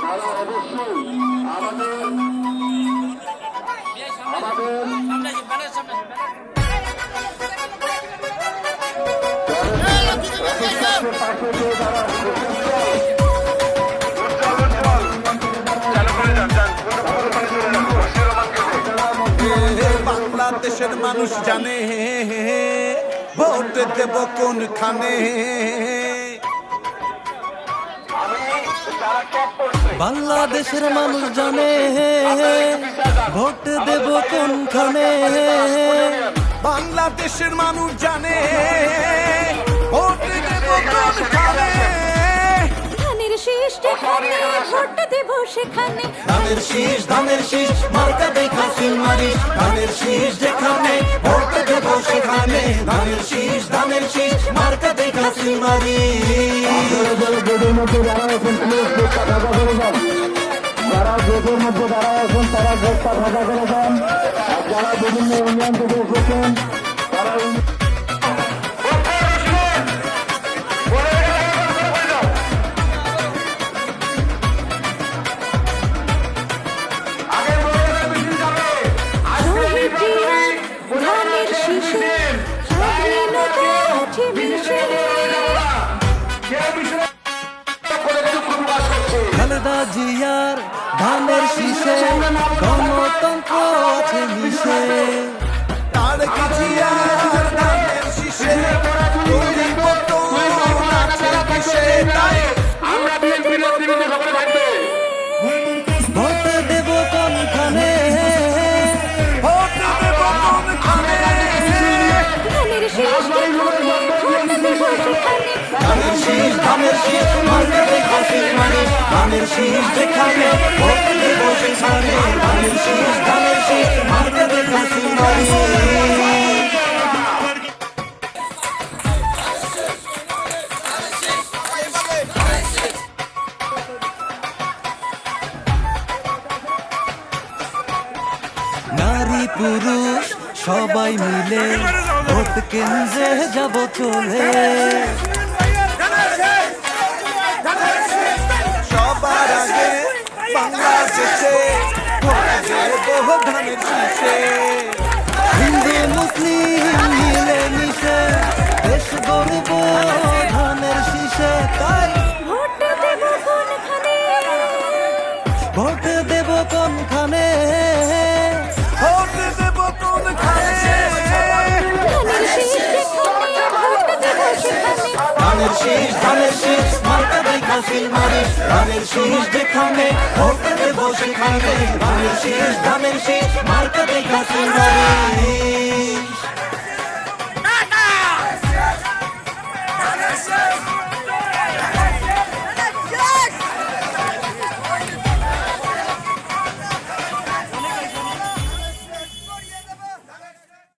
তারা অবশ্যই বাংলাদেশের মানুষ জানে ভোট দেব কোনখানে। বাংলাদেশের মানুষ জানে ভোট দেব কোনখানে। বাংলাদেশের মানুষ জানে ভোট দেব কোনখানে। ধানের শীষ যেখানে ভোট দেব সেখানে। ধানের শীষ মার্কা দেখা সিল মারিস। ধানের শীষ যেখানে ভোট দেব সেখানে। ধানের শীষ মার্কা দেখা সিল মারিস। যারা গেটের মধ্যে দাঁড়ায় আছেন তারা গেটটা ফাঁকা করে দেন। আর যারা বিভিন্ন ইউনিয়ন থেকে এসেছেন তারা ধানের শীষে স্বাধীনতা আছে মিশে। খালেদা জিয়ার ধানের শীষে গণতন্ত্র আছে মিশে। তারেক জিয়ার ধানের শীষে পরিবর্তন আছে মিশে। তাই ভোট দেব কোনখানে। ভোট দেব কোনখানে। ধানের শীষ যেখানে ভোট দেব সেখানে। ধানের শীষ মার্কা দেখা সিল মারিস। ধানের শীষ যেখানে ভোট দেব সেখানে। ধানের শীষ মার্কা দেখা সিল মারিস। নারী পুরুষ সবাই মিলে ভোট কেন্দ্রে যাব চলে। সবার আগে বাংলাদেশে ভোট দেব ধানের শীষে। হিন্দু মুসলিম মিলে মিশে দেশ গর্ব ধানের শীষে। তাই ভোট দেব কোনখানে। ভোট দেব কোনখানে। ভোট দেব কোনখানে। ধানের শীষ যেখানে ভোট দেব সেখানে। ধানের শীষ মার্কা দেখা সিল মারিস। ধানের শীষ যেখানে ভোট দেব সেখানে। ধানের শীষ মার্কা দেখা সিল মারিস।